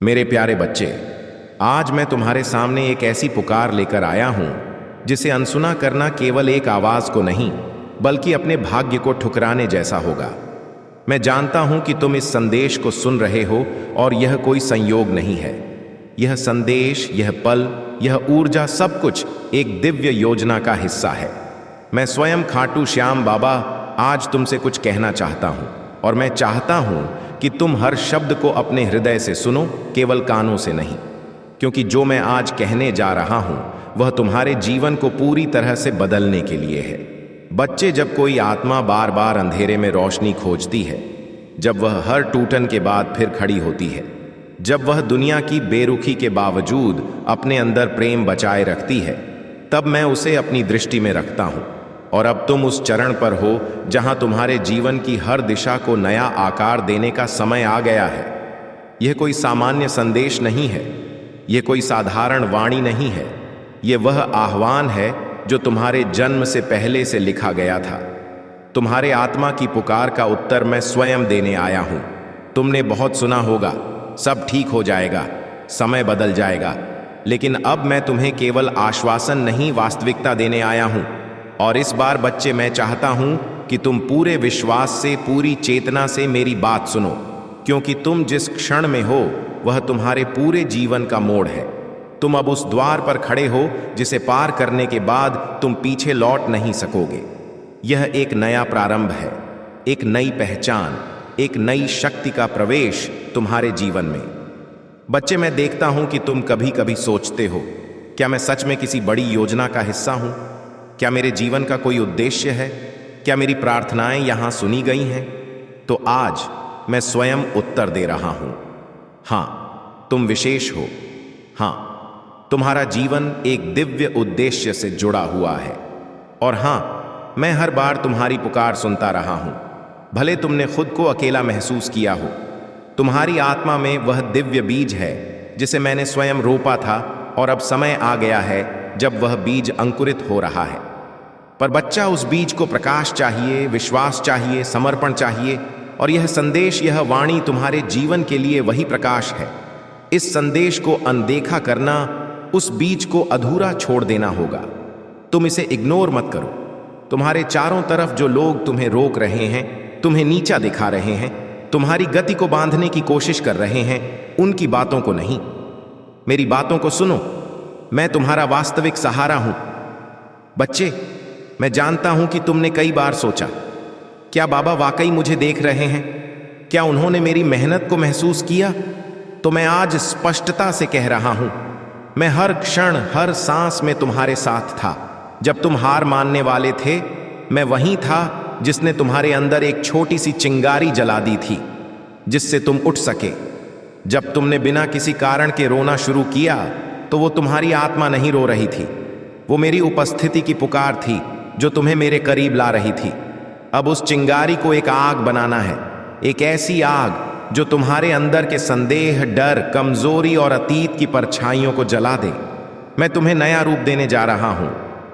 मेरे प्यारे बच्चे, आज मैं तुम्हारे सामने एक ऐसी पुकार लेकर आया हूं जिसे अनसुना करना केवल एक आवाज को नहीं बल्कि अपने भाग्य को ठुकराने जैसा होगा। मैं जानता हूं कि तुम इस संदेश को सुन रहे हो और यह कोई संयोग नहीं है। यह संदेश, यह पल, यह ऊर्जा सब कुछ एक दिव्य योजना का हिस्सा है। मैं स्वयं खाटू श्याम बाबा आज तुमसे कुछ कहना चाहता हूं और मैं चाहता हूं कि तुम हर शब्द को अपने हृदय से सुनो, केवल कानों से नहीं, क्योंकि जो मैं आज कहने जा रहा हूं वह तुम्हारे जीवन को पूरी तरह से बदलने के लिए है। बच्चे, जब कोई आत्मा बार बार अंधेरे में रोशनी खोजती है, जब वह हर टूटन के बाद फिर खड़ी होती है, जब वह दुनिया की बेरुखी के बावजूद अपने अंदर प्रेम बचाए रखती है, तब मैं उसे अपनी दृष्टि में रखता हूं। और अब तुम उस चरण पर हो जहां तुम्हारे जीवन की हर दिशा को नया आकार देने का समय आ गया है। यह कोई सामान्य संदेश नहीं है, यह कोई साधारण वाणी नहीं है, यह वह आह्वान है जो तुम्हारे जन्म से पहले से लिखा गया था। तुम्हारे आत्मा की पुकार का उत्तर मैं स्वयं देने आया हूं। तुमने बहुत सुना होगा, सब ठीक हो जाएगा, समय बदल जाएगा, लेकिन अब मैं तुम्हें केवल आश्वासन नहीं, वास्तविकता देने आया हूं। और इस बार बच्चे, मैं चाहता हूं कि तुम पूरे विश्वास से, पूरी चेतना से मेरी बात सुनो, क्योंकि तुम जिस क्षण में हो वह तुम्हारे पूरे जीवन का मोड़ है। तुम अब उस द्वार पर खड़े हो जिसे पार करने के बाद तुम पीछे लौट नहीं सकोगे। यह एक नया प्रारंभ है, एक नई पहचान, एक नई शक्ति का प्रवेश तुम्हारे जीवन में। बच्चे, मैं देखता हूं कि तुम कभी कभी सोचते हो, क्या मैं सच में किसी बड़ी योजना का हिस्सा हूं? क्या मेरे जीवन का कोई उद्देश्य है? क्या मेरी प्रार्थनाएं यहां सुनी गई हैं? तो आज मैं स्वयं उत्तर दे रहा हूं। हां, तुम विशेष हो। हां, तुम्हारा जीवन एक दिव्य उद्देश्य से जुड़ा हुआ है। और हां, मैं हर बार तुम्हारी पुकार सुनता रहा हूं, भले तुमने खुद को अकेला महसूस किया हो। तुम्हारी आत्मा में वह दिव्य बीज है जिसे मैंने स्वयं रोपा था, और अब समय आ गया है जब वह बीज अंकुरित हो रहा है। पर बच्चा, उस बीज को प्रकाश चाहिए, विश्वास चाहिए, समर्पण चाहिए, और यह संदेश, यह वाणी तुम्हारे जीवन के लिए वही प्रकाश है। इस संदेश को अनदेखा करना, उस बीज को अधूरा छोड़ देना होगा। तुम इसे इग्नोर मत करो। तुम्हारे चारों तरफ जो लोग तुम्हें रोक रहे हैं, तुम्हें नीचा दिखा रहे हैं, तुम्हारी गति को बांधने की कोशिश कर रहे हैं, उनकी बातों को नहीं, मेरी बातों को सुनो। मैं तुम्हारा वास्तविक सहारा हूं। बच्चे, मैं जानता हूं कि तुमने कई बार सोचा, क्या बाबा वाकई मुझे देख रहे हैं? क्या उन्होंने मेरी मेहनत को महसूस किया? तो मैं आज स्पष्टता से कह रहा हूं, मैं हर क्षण, हर सांस में तुम्हारे साथ था। जब तुम हार मानने वाले थे, मैं वहीं था जिसने तुम्हारे अंदर एक छोटी सी चिंगारी जला दी थी, जिससे तुम उठ सके। जब तुमने बिना किसी कारण के रोना शुरू किया, तो वो तुम्हारी आत्मा नहीं रो रही थी, वो मेरी उपस्थिति की पुकार थी जो तुम्हें मेरे करीब ला रही थी। अब उस चिंगारी को एक आग बनाना है, एक ऐसी आग जो तुम्हारे अंदर के संदेह, डर, कमजोरी और अतीत की परछाइयों को जला दे। मैं तुम्हें नया रूप देने जा रहा हूं,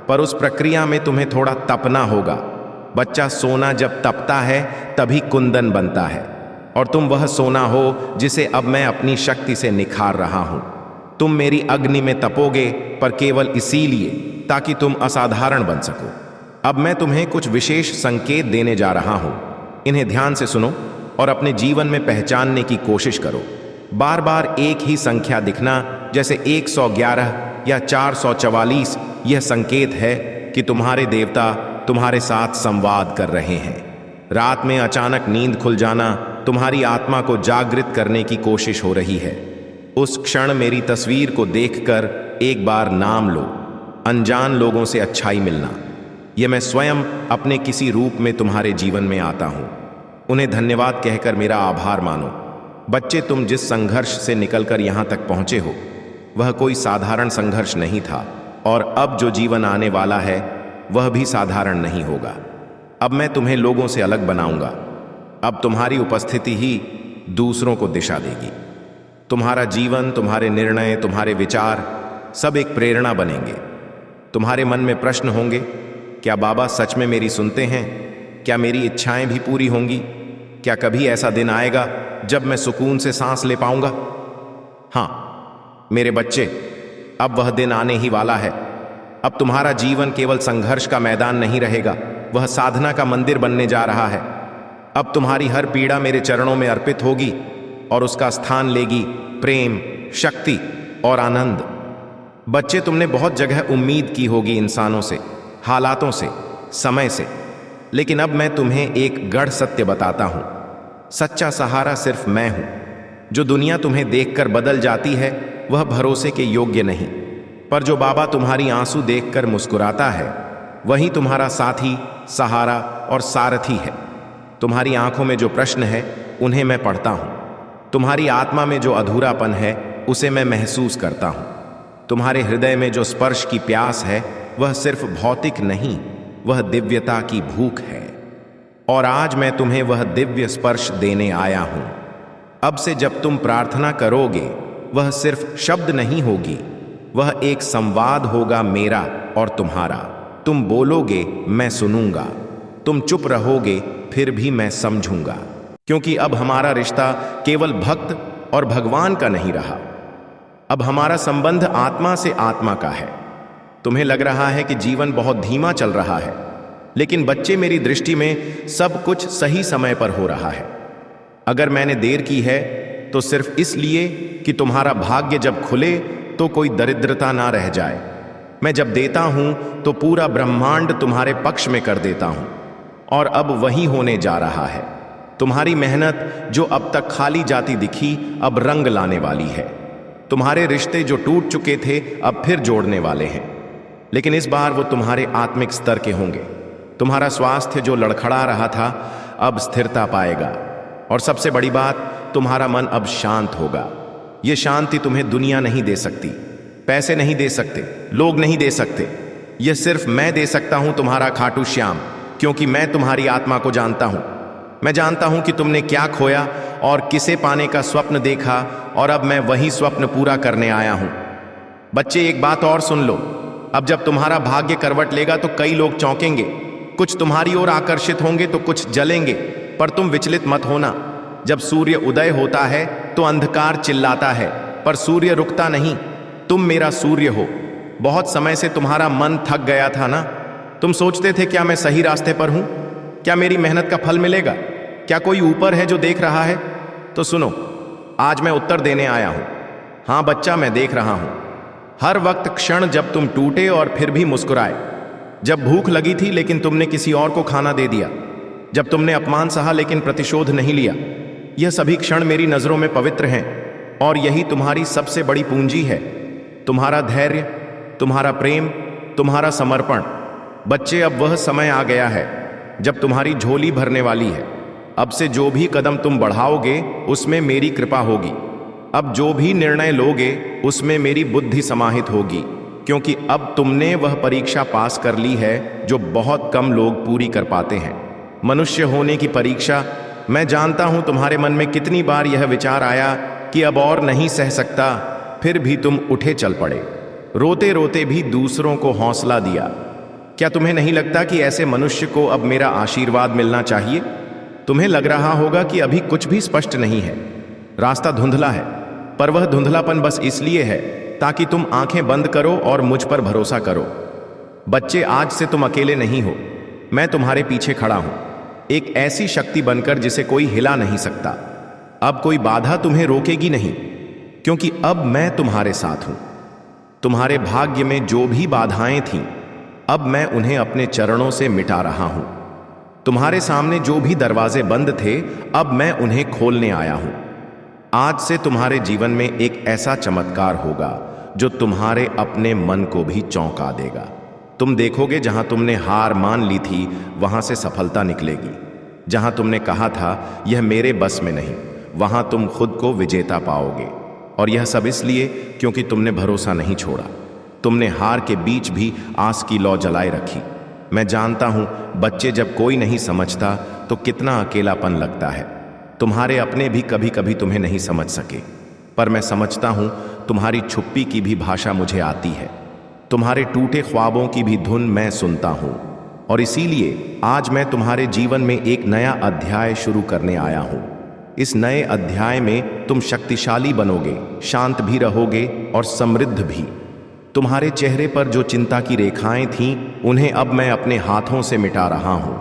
पर उस प्रक्रिया में तुम्हें थोड़ा तपना होगा। बच्चा, सोना जब तपता है तभी कुंदन बनता है, और तुम वह सोना हो जिसे अब मैं अपनी शक्ति से निखार रहा हूं। तुम मेरी अग्नि में तपोगे, पर केवल इसीलिए ताकि तुम असाधारण बन सको। अब मैं तुम्हें कुछ विशेष संकेत देने जा रहा हूं। इन्हें ध्यान से सुनो और अपने जीवन में पहचानने की कोशिश करो। बार बार एक ही संख्या दिखना, जैसे 111 या 444, यह संकेत है कि तुम्हारे देवता तुम्हारे साथ संवाद कर रहे हैं। रात में अचानक नींद खुल जाना तुम्हारी आत्मा को जागृत करने की कोशिश हो रही है। उस क्षण मेरी तस्वीर को देखकर एक बार नाम लो। अनजान लोगों से अच्छाई मिलना, यह मैं स्वयं अपने किसी रूप में तुम्हारे जीवन में आता हूं। उन्हें धन्यवाद कहकर मेरा आभार मानो। बच्चे, तुम जिस संघर्ष से निकलकर यहां तक पहुंचे हो, वह कोई साधारण संघर्ष नहीं था, और अब जो जीवन आने वाला है वह भी साधारण नहीं होगा। अब मैं तुम्हें लोगों से अलग बनाऊंगा। अब तुम्हारी उपस्थिति ही दूसरों को दिशा देगी। तुम्हारा जीवन, तुम्हारे निर्णय, तुम्हारे विचार सब एक प्रेरणा बनेंगे। तुम्हारे मन में प्रश्न होंगे, क्या बाबा सच में मेरी सुनते हैं? क्या मेरी इच्छाएं भी पूरी होंगी? क्या कभी ऐसा दिन आएगा जब मैं सुकून से सांस ले पाऊंगा? हाँ मेरे बच्चे, अब वह दिन आने ही वाला है। अब तुम्हारा जीवन केवल संघर्ष का मैदान नहीं रहेगा, वह साधना का मंदिर बनने जा रहा है। अब तुम्हारी हर पीड़ा मेरे चरणों में अर्पित होगी और उसका स्थान लेगी प्रेम, शक्ति और आनंद। बच्चे, तुमने बहुत जगह उम्मीद की होगी इंसानों से, हालातों से, समय से, लेकिन अब मैं तुम्हें एक गढ़ सत्य बताता हूं। सच्चा सहारा सिर्फ मैं हूं। जो दुनिया तुम्हें देखकर बदल जाती है वह भरोसे के योग्य नहीं, पर जो बाबा तुम्हारी आंसू देखकर मुस्कुराता है वही तुम्हारा साथी, सहारा और सारथी है। तुम्हारी आंखों में जो प्रश्न है उन्हें मैं पढ़ता हूं। तुम्हारी आत्मा में जो अधूरापन है उसे मैं महसूस करता हूं। तुम्हारे हृदय में जो स्पर्श की प्यास है वह सिर्फ भौतिक नहीं, वह दिव्यता की भूख है। और आज मैं तुम्हें वह दिव्य स्पर्श देने आया हूं। अब से जब तुम प्रार्थना करोगे वह सिर्फ शब्द नहीं होगी, वह एक संवाद होगा मेरा और तुम्हारा। तुम बोलोगे मैं सुनूंगा, तुम चुप रहोगे फिर भी मैं समझूंगा। क्योंकि अब हमारा रिश्ता केवल भक्त और भगवान का नहीं रहा, अब हमारा संबंध आत्मा से आत्मा का है। तुम्हें लग रहा है कि जीवन बहुत धीमा चल रहा है, लेकिन बच्चे, मेरी दृष्टि में सब कुछ सही समय पर हो रहा है। अगर मैंने देर की है तो सिर्फ इसलिए कि तुम्हारा भाग्य जब खुले तो कोई दरिद्रता ना रह जाए। मैं जब देता हूं तो पूरा ब्रह्मांड तुम्हारे पक्ष में कर देता हूं, और अब वही होने जा रहा है। तुम्हारी मेहनत जो अब तक खाली जाती दिखी अब रंग लाने वाली है। तुम्हारे रिश्ते जो टूट चुके थे अब फिर जोड़ने वाले हैं, लेकिन इस बार वो तुम्हारे आत्मिक स्तर के होंगे। तुम्हारा स्वास्थ्य जो लड़खड़ा रहा था अब स्थिरता पाएगा, और सबसे बड़ी बात, तुम्हारा मन अब शांत होगा। ये शांति तुम्हें दुनिया नहीं दे सकती, पैसे नहीं दे सकते, लोग नहीं दे सकते। यह सिर्फ मैं दे सकता हूं, तुम्हारा खाटू श्याम, क्योंकि मैं तुम्हारी आत्मा को जानता हूं। मैं जानता हूं कि तुमने क्या खोया और किसे पाने का स्वप्न देखा, और अब मैं वही स्वप्न पूरा करने आया हूं। बच्चे, एक बात और सुन लो। अब जब तुम्हारा भाग्य करवट लेगा तो कई लोग चौंकेंगे, कुछ तुम्हारी ओर आकर्षित होंगे तो कुछ जलेंगे, पर तुम विचलित मत होना। जब सूर्य उदय होता है तो अंधकार चिल्लाता है, पर सूर्य रुकता नहीं। तुम मेरा सूर्य हो। बहुत समय से तुम्हारा मन थक गया था ना? तुम सोचते थे क्या मैं सही रास्ते पर हूं? क्या मेरी मेहनत का फल मिलेगा? क्या कोई ऊपर है जो देख रहा है? तो सुनो, आज मैं उत्तर देने आया हूं। हां बच्चा, मैं देख रहा हूं। हर वक्त क्षण जब तुम टूटे और फिर भी मुस्कुराए, जब भूख लगी थी लेकिन तुमने किसी और को खाना दे दिया, जब तुमने अपमान सहा लेकिन प्रतिशोध नहीं लिया, यह सभी क्षण मेरी नजरों में पवित्र हैं, और यही तुम्हारी सबसे बड़ी पूंजी है। तुम्हारा धैर्य, तुम्हारा प्रेम, तुम्हारा समर्पण। बच्चे, अब वह समय आ गया है जब तुम्हारी झोली भरने वाली है। अब से जो भी कदम तुम बढ़ाओगे उसमें मेरी कृपा होगी। अब जो भी निर्णय लोगे उसमें मेरी बुद्धि समाहित होगी, क्योंकि अब तुमने वह परीक्षा पास कर ली है जो बहुत कम लोग पूरी कर पाते हैं। मनुष्य होने की परीक्षा। मैं जानता हूं तुम्हारे मन में कितनी बार यह विचार आया कि अब और नहीं सह सकता, फिर भी तुम उठे चल पड़े। रोते रोते भी दूसरों को हौसला दिया। क्या तुम्हें नहीं लगता कि ऐसे मनुष्य को अब मेरा आशीर्वाद मिलना चाहिए? तुम्हें लग रहा होगा कि अभी कुछ भी स्पष्ट नहीं है, रास्ता धुंधला है, पर वह धुंधलापन बस इसलिए है ताकि तुम आंखें बंद करो और मुझ पर भरोसा करो। बच्चे, आज से तुम अकेले नहीं हो। मैं तुम्हारे पीछे खड़ा हूं, एक ऐसी शक्ति बनकर जिसे कोई हिला नहीं सकता। अब कोई बाधा तुम्हें रोकेगी नहीं, क्योंकि अब मैं तुम्हारे साथ हूं। तुम्हारे भाग्य में जो भी बाधाएं थीं, अब मैं उन्हें अपने चरणों से मिटा रहा हूं। तुम्हारे सामने जो भी दरवाजे बंद थे, अब मैं उन्हें खोलने आया हूं। आज से तुम्हारे जीवन में एक ऐसा चमत्कार होगा जो तुम्हारे अपने मन को भी चौंका देगा। तुम देखोगे जहां तुमने हार मान ली थी वहां से सफलता निकलेगी। जहां तुमने कहा था यह मेरे बस में नहीं, वहां तुम खुद को विजेता पाओगे। और यह सब इसलिए क्योंकि तुमने भरोसा नहीं छोड़ा। तुमने हार के बीच भी आस की लौ जलाए रखी। मैं जानता हूं बच्चे, जब कोई नहीं समझता तो कितना अकेलापन लगता है। तुम्हारे अपने भी कभी कभी तुम्हें नहीं समझ सके, पर मैं समझता हूं तुम्हारी छुप्पी की भी भाषा मुझे आती है। तुम्हारे टूटे ख्वाबों की भी धुन मैं सुनता हूं, और इसीलिए आज मैं तुम्हारे जीवन में एक नया अध्याय शुरू करने आया हूं। इस नए अध्याय में तुम शक्तिशाली बनोगे, शांत भी रहोगे और समृद्ध भी। तुम्हारे चेहरे पर जो चिंता की रेखाएं थीं, उन्हें अब मैं अपने हाथों से मिटा रहा हूं।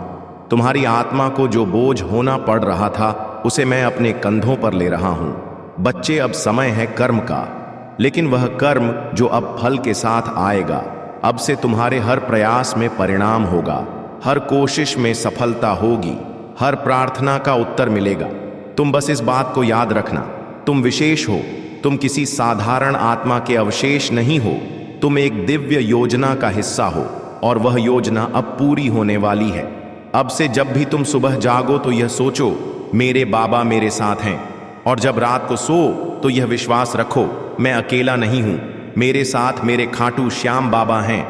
तुम्हारी आत्मा को जो बोझ होना पड़ रहा था, उसे मैं अपने कंधों पर ले रहा हूं। बच्चे, अब समय है कर्म का, लेकिन वह कर्म जो अब फल के साथ आएगा। अब से तुम्हारे हर प्रयास में परिणाम होगा, हर कोशिश में सफलता होगी, हर प्रार्थना का उत्तर मिलेगा। तुम बस इस बात को याद रखना, तुम विशेष हो, तुम किसी साधारण आत्मा के अवशेष नहीं हो। तुम एक दिव्य योजना का हिस्सा हो और वह योजना अब पूरी होने वाली है। अब से जब भी तुम सुबह जागो तो यह सोचो, मेरे बाबा मेरे साथ हैं। और जब रात को सो तो यह विश्वास रखो, मैं अकेला नहीं हूं, मेरे साथ मेरे खाटू श्याम बाबा हैं।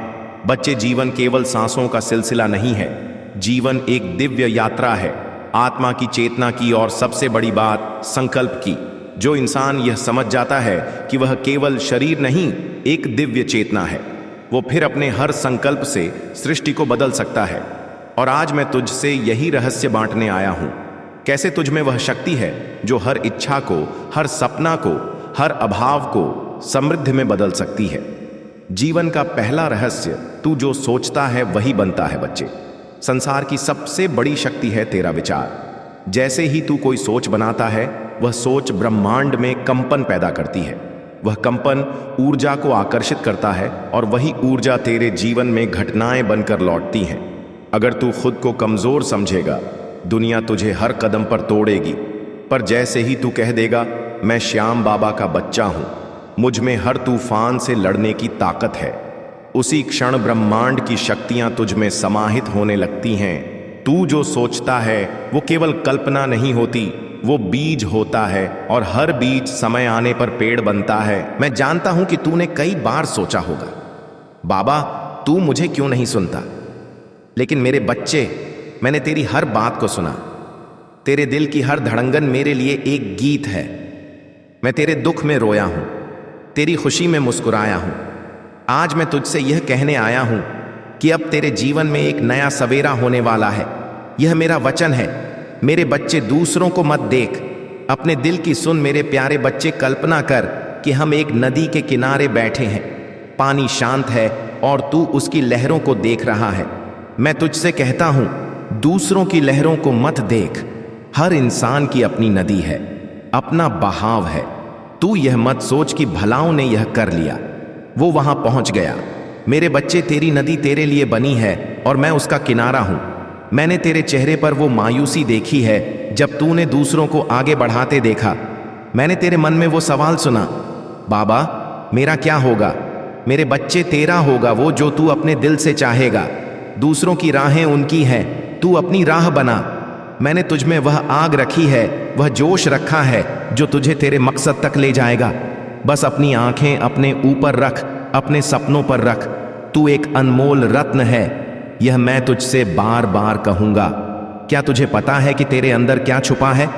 बच्चे, जीवन केवल सांसों का सिलसिला नहीं है, जीवन एक दिव्य यात्रा है, आत्मा की चेतना की और सबसे बड़ी बात संकल्प की। जो इंसान यह समझ जाता है कि वह केवल शरीर नहीं, एक दिव्य चेतना है, वो फिर अपने हर संकल्प से सृष्टि को बदल सकता है। और आज मैं तुझसे यही रहस्य बांटने आया हूं, कैसे तुझ में वह शक्ति है जो हर इच्छा को, हर सपना को, हर अभाव को समृद्धि में बदल सकती है। जीवन का पहला रहस्य, तू जो सोचता है वही बनता है। बच्चे, संसार की सबसे बड़ी शक्ति है तेरा विचार। जैसे ही तू कोई सोच बनाता है, वह सोच ब्रह्मांड में कंपन पैदा करती है। वह कंपन ऊर्जा को आकर्षित करता है और वही ऊर्जा तेरे जीवन में घटनाएं बनकर लौटती हैं। अगर तू खुद को कमजोर समझेगा, दुनिया तुझे हर कदम पर तोड़ेगी। पर जैसे ही तू कह देगा, मैं श्याम बाबा का बच्चा हूं, मुझ में हर तूफान से लड़ने की ताकत है, उसी क्षण ब्रह्मांड की शक्तियां तुझ में समाहित होने लगती हैं। तू जो सोचता है वो केवल कल्पना नहीं होती, वो बीज होता है और हर बीज समय आने पर पेड़ बनता है। मैं जानता हूं कि तूने कई बार सोचा होगा, बाबा तू मुझे क्यों नहीं सुनता। लेकिन मेरे बच्चे, मैंने तेरी हर बात को सुना। तेरे दिल की हर धड़ंगन मेरे लिए एक गीत है। मैं तेरे दुख में रोया हूं, तेरी खुशी में मुस्कुराया हूं। आज मैं तुझसे यह कहने आया हूं कि अब तेरे जीवन में एक नया सवेरा होने वाला है। यह मेरा वचन है। मेरे बच्चे, दूसरों को मत देख, अपने दिल की सुन। मेरे प्यारे बच्चे, कल्पना कर कि हम एक नदी के किनारे बैठे हैं। पानी शांत है और तू उसकी लहरों को देख रहा है। मैं तुझसे कहता हूं, दूसरों की लहरों को मत देख। हर इंसान की अपनी नदी है, अपना बहाव है। तू यह मत सोच कि भलाओं ने यह कर लिया, वो वहां पहुंच गया। मेरे बच्चे, तेरी नदी तेरे लिए बनी है और मैं उसका किनारा हूं। मैंने तेरे चेहरे पर वो मायूसी देखी है जब तूने दूसरों को आगे बढ़ाते देखा। मैंने तेरे मन में वो सवाल सुना, बाबा मेरा क्या होगा। मेरे बच्चे, तेरा होगा वो जो तू अपने दिल से चाहेगा। दूसरों की राहें उनकी हैं, तू अपनी राह बना। मैंने तुझ में वह आग रखी है, वह जोश रखा है जो तुझे तेरे मकसद तक ले जाएगा। बस अपनी आंखें अपने ऊपर रख, अपने सपनों पर रख। तू एक अनमोल रत्न है, यह मैं तुझसे बार बार कहूंगा। क्या तुझे पता है कि तेरे अंदर क्या छुपा है?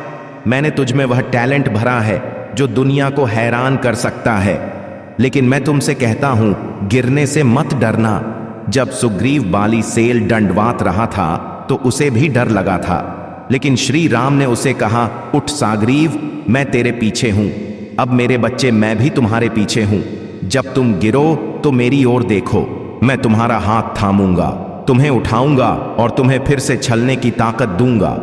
मैंने तुझ में वह टैलेंट भरा है जो दुनिया को हैरान कर सकता है। लेकिन मैं तुमसे कहता हूं, गिरने से मत डरना। जब सुग्रीव बाली सेल दंडवात रहा था तो उसे भी डर लगा था, लेकिन श्री राम ने उसे कहा, उठ साग्रीव, मैं तेरे पीछे हूं। अब मेरे बच्चे, मैं भी तुम्हारे पीछे हूं। जब तुम गिरो तो मेरी ओर देखो, मैं तुम्हारा हाथ थामूंगा, तुम्हें उठाऊंगा और तुम्हें फिर से चलने की ताकत दूंगा।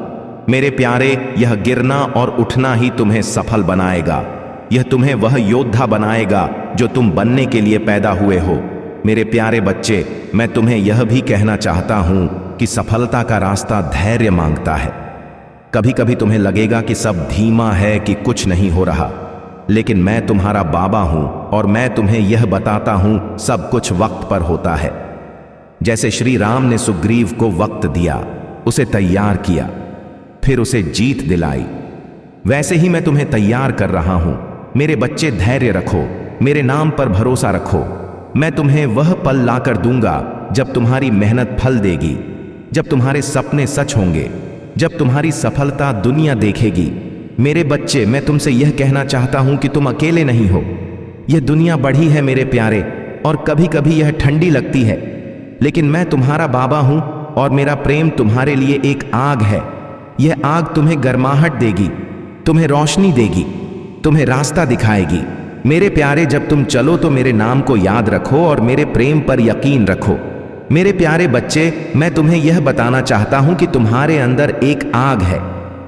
मेरे प्यारे, यह गिरना और उठना ही तुम्हें सफल बनाएगा। यह तुम्हें वह योद्धा बनाएगा जो तुम बनने के लिए पैदा हुए हो। मेरे प्यारे बच्चे, मैं तुम्हें यह भी कहना चाहता हूं कि सफलता का रास्ता धैर्य मांगता है। कभी कभी तुम्हें लगेगा कि सब धीमा है, कि कुछ नहीं हो रहा, लेकिन मैं तुम्हारा बाबा हूं और मैं तुम्हें यह बताता हूं, सब कुछ वक्त पर होता है। जैसे श्री राम ने सुग्रीव को वक्त दिया, उसे तैयार किया, फिर उसे जीत दिलाई, वैसे ही मैं तुम्हें तैयार कर रहा हूं। मेरे बच्चे, धैर्य रखो, मेरे नाम पर भरोसा रखो। मैं तुम्हें वह पल लाकर दूंगा जब तुम्हारी मेहनत फल देगी, जब तुम्हारे सपने सच होंगे, जब तुम्हारी सफलता दुनिया देखेगी। मेरे बच्चे, मैं तुमसे यह कहना चाहता हूं कि तुम अकेले नहीं हो। यह दुनिया बड़ी है मेरे प्यारे, और कभी कभी यह ठंडी लगती है, लेकिन मैं तुम्हारा बाबा हूं और मेरा प्रेम तुम्हारे लिए एक आग है। यह आग तुम्हें गर्माहट देगी, तुम्हें रोशनी देगी, तुम्हें रास्ता दिखाएगी। मेरे प्यारे, जब तुम चलो तो मेरे नाम को याद रखो और मेरे प्रेम पर यकीन रखो। मेरे प्यारे बच्चे, मैं तुम्हें यह बताना चाहता हूं कि तुम्हारे अंदर एक आग है।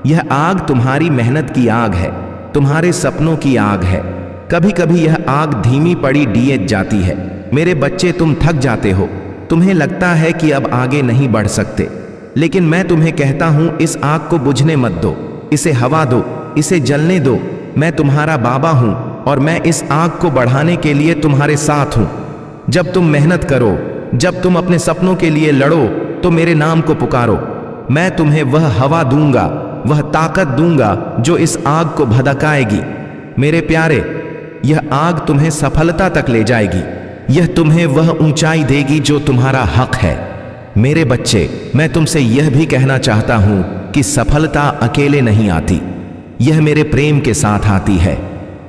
यह आग तुम्हारी मेहनत की आग है, तुम्हारे सपनों की आग है। कभी कभी यह आग धीमी पड़ी डिएज जाती है। मेरे बच्चे, तुम थक जाते हो, तुम्हें लगता है कि अब आगे नहीं बढ़ सकते, लेकिन मैं तुम्हें कहता हूं, इस आग को बुझने मत दो, इसे हवा दो, इसे जलने दो। मैं तुम्हारा बाबा हूं और मैं इस आग को बढ़ाने के लिए तुम्हारे साथ हूं। जब तुम मेहनत करो, जब तुम अपने सपनों के लिए लड़ो, तो मेरे नाम को पुकारो। मैं तुम्हें वह हवा दूंगा, वह ताकत दूंगा जो इस आग को भड़काएगी। मेरे प्यारे, यह आग तुम्हें सफलता तक ले जाएगी। यह तुम्हें वह ऊंचाई देगी जो तुम्हारा हक है। मेरे बच्चे, मैं तुमसे यह भी कहना चाहता हूं कि सफलता अकेले नहीं आती, यह मेरे प्रेम के साथ आती है,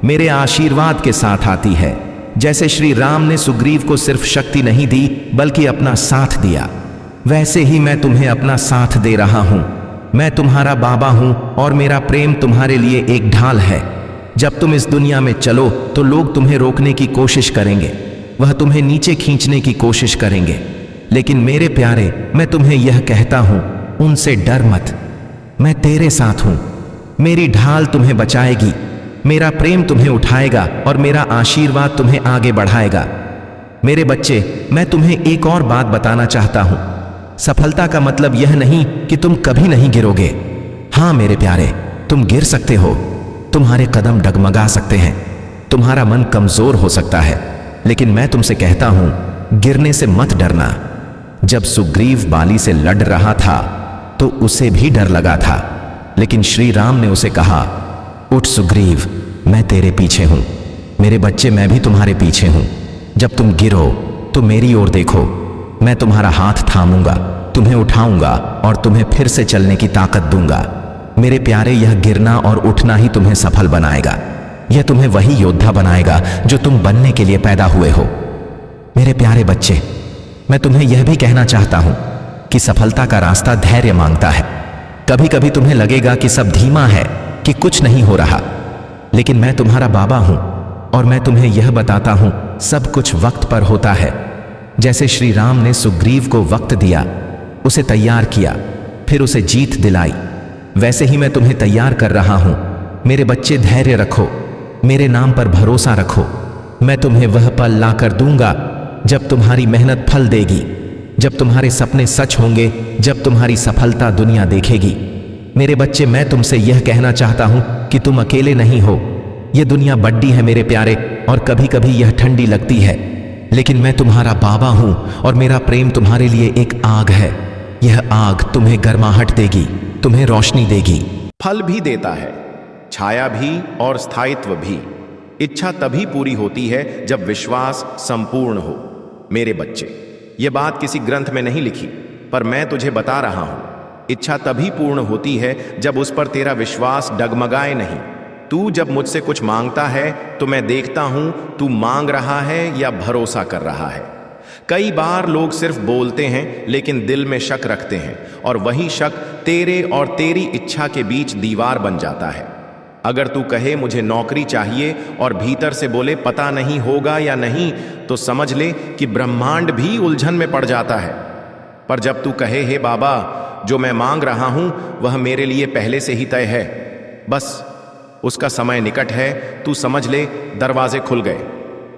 मेरे आशीर्वाद के साथ आती है। जैसे श्री राम ने सुग्रीव को सिर्फ शक्ति नहीं दी बल्कि अपना साथ दिया, वैसे ही मैं तुम्हें अपना साथ दे रहा हूं। मैं तुम्हारा बाबा हूं और मेरा प्रेम तुम्हारे लिए एक ढाल है। जब तुम इस दुनिया में चलो तो लोग तुम्हें रोकने की कोशिश करेंगे, वह तुम्हें नीचे खींचने की कोशिश करेंगे, लेकिन मेरे प्यारे, मैं तुम्हें यह कहता हूं, उनसे डर मत। मैं तेरे साथ हूं, मेरी ढाल तुम्हें बचाएगी, मेरा प्रेम तुम्हें उठाएगा और मेरा आशीर्वाद तुम्हें आगे बढ़ाएगा। मेरे बच्चे, मैं तुम्हें एक और बात बताना चाहता हूं। सफलता का मतलब यह नहीं कि तुम कभी नहीं गिरोगे। हां मेरे प्यारे, तुम गिर सकते हो, तुम्हारे कदम डगमगा सकते हैं, तुम्हारा मन कमजोर हो सकता है, लेकिन मैं तुमसे कहता हूं, गिरने से मत डरना। जब सुग्रीव बाली से लड़ रहा था तो उसे भी डर लगा था, लेकिन श्री राम ने उसे कहा, उठ सुग्रीव, मैं तेरे पीछे हूं। मेरे बच्चे, मैं भी तुम्हारे पीछे हूं। जब तुम गिरो तो मेरी ओर देखो, मैं तुम्हारा हाथ थामूंगा, तुम्हें उठाऊंगा और तुम्हें फिर से चलने की ताकत दूंगा। मेरे प्यारे, यह गिरना और उठना ही तुम्हें सफल बनाएगा। यह तुम्हें वही योद्धा बनाएगा जो तुम बनने के लिए पैदा हुए हो। मेरे प्यारे बच्चे, मैं तुम्हें यह भी कहना चाहता हूं कि सफलता का रास्ता धैर्य मांगता है। कभी कभी तुम्हें लगेगा कि सब धीमा है, कि कुछ नहीं हो रहा, लेकिन मैं तुम्हारा बाबा हूं और मैं तुम्हें यह बताता हूं, सब कुछ वक्त पर होता है। जैसे श्री राम ने सुग्रीव को वक्त दिया, उसे तैयार किया, फिर उसे जीत दिलाई, वैसे ही मैं तुम्हें तैयार कर रहा हूं। मेरे बच्चे, धैर्य रखो, मेरे नाम पर भरोसा रखो। मैं तुम्हें वह पल लाकर दूंगा जब तुम्हारी मेहनत फल देगी, जब तुम्हारे सपने सच होंगे, जब तुम्हारी सफलता दुनिया देखेगी। मेरे बच्चे, मैं तुमसे यह कहना चाहता हूं कि तुम अकेले नहीं हो। यह दुनिया बड्डी है मेरे प्यारे, और कभी कभी यह ठंडी लगती है, लेकिन मैं तुम्हारा बाबा हूं और मेरा प्रेम तुम्हारे लिए एक आग है। यह आग तुम्हें गर्माहट देगी, तुम्हें रोशनी देगी। फल भी देता है, छाया भी और स्थायित्व भी। इच्छा तभी पूरी होती है जब विश्वास संपूर्ण हो। मेरे बच्चे, यह बात किसी ग्रंथ में नहीं लिखी, पर मैं तुझे बता रहा हूं। इच्छा तभी पूर्ण होती है जब उस पर तेरा विश्वास डगमगाए नहीं। तू जब मुझसे कुछ मांगता है तो मैं देखता हूं तू मांग रहा है या भरोसा कर रहा है। कई बार लोग सिर्फ बोलते हैं लेकिन दिल में शक रखते हैं, और वही शक तेरे और तेरी इच्छा के बीच दीवार बन जाता है। अगर तू कहे मुझे नौकरी चाहिए और भीतर से बोले पता नहीं होगा या नहीं, तो समझ ले कि ब्रह्मांड भी उलझन में पड़ जाता है। पर जब तू कहे, हे बाबा, जो मैं मांग रहा हूं वह मेरे लिए पहले से ही तय है, बस उसका समय निकट है, तू समझ ले दरवाजे खुल गए।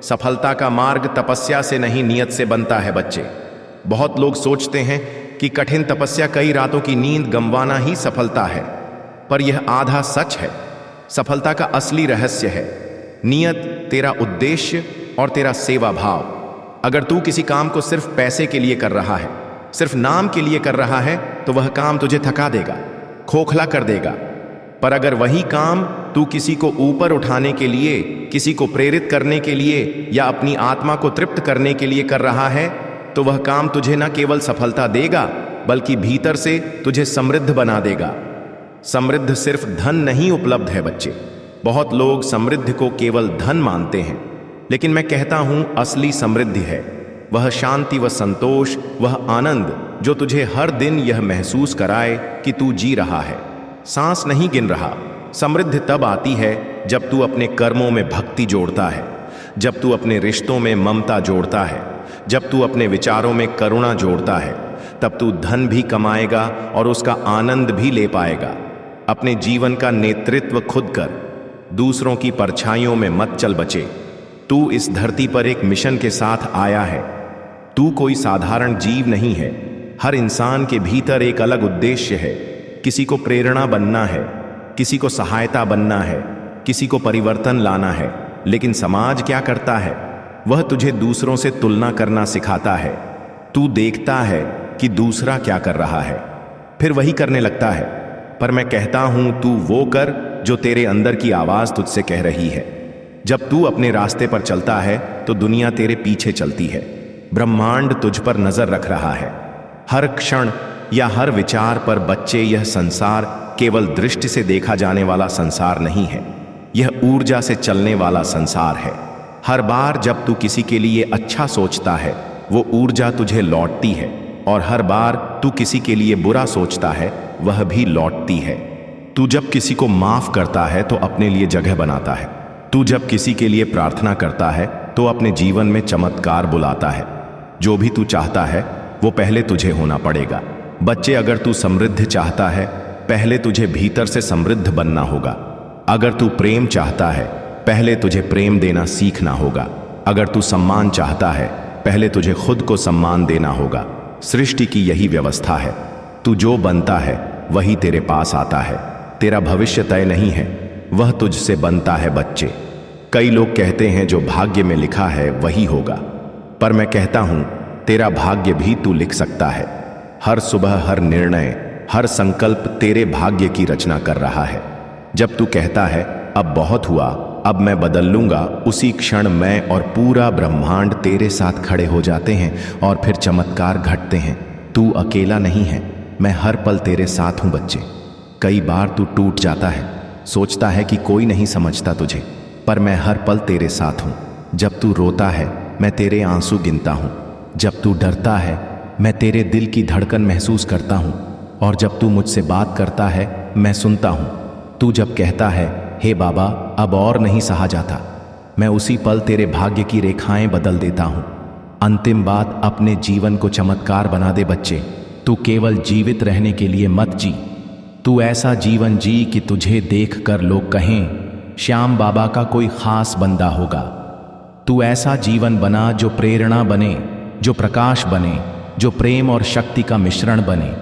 सफलता का मार्ग तपस्या से नहीं, नियत से बनता है बच्चे। बहुत लोग सोचते हैं कि कठिन तपस्या, कई रातों की नींद गंवाना ही सफलता है, पर यह आधा सच है। सफलता का असली रहस्य है नियत, तेरा उद्देश्य और तेरा सेवा भाव। अगर तू किसी काम को सिर्फ पैसे के लिए कर रहा है, सिर्फ नाम के लिए कर रहा है, तो वह काम तुझे थका देगा, खोखला कर देगा। पर अगर वही काम तू किसी को ऊपर उठाने के लिए, किसी को प्रेरित करने के लिए या अपनी आत्मा को तृप्त करने के लिए कर रहा है, तो वह काम तुझे न केवल सफलता देगा बल्कि भीतर से तुझे समृद्ध बना देगा। समृद्ध सिर्फ धन नहीं उपलब्ध है बच्चे। बहुत लोग समृद्धि को केवल धन मानते हैं, लेकिन मैं कहता हूं असली समृद्धि है वह शांति व संतोष, वह आनंद जो तुझे हर दिन यह महसूस कराए कि तू जी रहा है, सांस नहीं गिन रहा, समृद्धि तब आती है जब तू अपने कर्मों में भक्ति जोड़ता है, जब तू अपने रिश्तों में ममता जोड़ता है, जब तू अपने विचारों में करुणा जोड़ता है। तब तू धन भी कमाएगा और उसका आनंद भी ले पाएगा। अपने जीवन का नेतृत्व खुद कर, दूसरों की परछाइयों में मत चल बचे। तू इस धरती पर एक मिशन के साथ आया है। तू कोई साधारण जीव नहीं है। हर इंसान के भीतर एक अलग उद्देश्य है। किसी को प्रेरणा बनना है, किसी को सहायता बनना है, किसी को परिवर्तन लाना है। लेकिन समाज क्या करता है? वह तुझे दूसरों से तुलना करना सिखाता है। तू देखता है कि दूसरा क्या कर रहा है, फिर वही करने लगता है। पर मैं कहता हूं, तू वो कर जो तेरे अंदर की आवाज तुझसे कह रही है। जब तू अपने रास्ते पर चलता है तो दुनिया तेरे पीछे चलती है। ब्रह्मांड तुझ पर नजर रख रहा है। हर क्षण या हर विचार पर बच्चे, यह संसार केवल दृष्टि से देखा जाने वाला संसार नहीं है, यह ऊर्जा से चलने वाला संसार है। हर बार जब तू किसी के लिए अच्छा सोचता है, वो ऊर्जा तुझे लौटती है, और हर बार तू किसी के लिए बुरा सोचता है, वह भी लौटती है। तू जब किसी को माफ करता है तो अपने लिए जगह बनाता है। तू जब किसी के लिए प्रार्थना करता है तो अपने जीवन में चमत्कार बुलाता है। जो भी तू चाहता है वो पहले तुझे होना पड़ेगा। बच्चे, अगर तू समृद्ध चाहता है, पहले तुझे भीतर से समृद्ध बनना होगा। अगर तू प्रेम चाहता है, पहले तुझे प्रेम देना सीखना होगा। अगर तू सम्मान चाहता है, पहले तुझे खुद को सम्मान देना होगा। सृष्टि की यही व्यवस्था है। तू जो बनता है वही तेरे पास आता है। तेरा भविष्य तय नहीं है, वह तुझसे बनता है बच्चे। कई लोग कहते हैं जो भाग्य में लिखा है वही होगा, पर मैं कहता हूं तेरा भाग्य भी तू लिख सकता है। हर सुबह, हर निर्णय, हर संकल्प तेरे भाग्य की रचना कर रहा है। जब तू कहता है अब बहुत हुआ, अब मैं बदल लूंगा, उसी क्षण मैं और पूरा ब्रह्मांड तेरे साथ खड़े हो जाते हैं और फिर चमत्कार घटते हैं। तू अकेला नहीं है, मैं हर पल तेरे साथ हूं बच्चे। कई बार तू टूट जाता है, सोचता है कि कोई नहीं समझता तुझे, पर मैं हर पल तेरे साथ हूं। जब तू रोता है, मैं तेरे आंसू गिनता हूं। जब तू डरता है, मैं तेरे दिल की धड़कन महसूस करता हूं। और जब तू मुझसे बात करता है, मैं सुनता हूं। तू जब कहता है, हे बाबा अब और नहीं सहा जाता, मैं उसी पल तेरे भाग्य की रेखाएं बदल देता हूं। अंतिम बात, अपने जीवन को चमत्कार बना दे बच्चे। तू केवल जीवित रहने के लिए मत जी, तू ऐसा जीवन जी कि तुझे देखकर लोग कहें श्याम बाबा का कोई खास बंदा होगा। तू ऐसा जीवन बना जो प्रेरणा बने, जो प्रकाश बने, जो प्रेम और शक्ति का मिश्रण बने।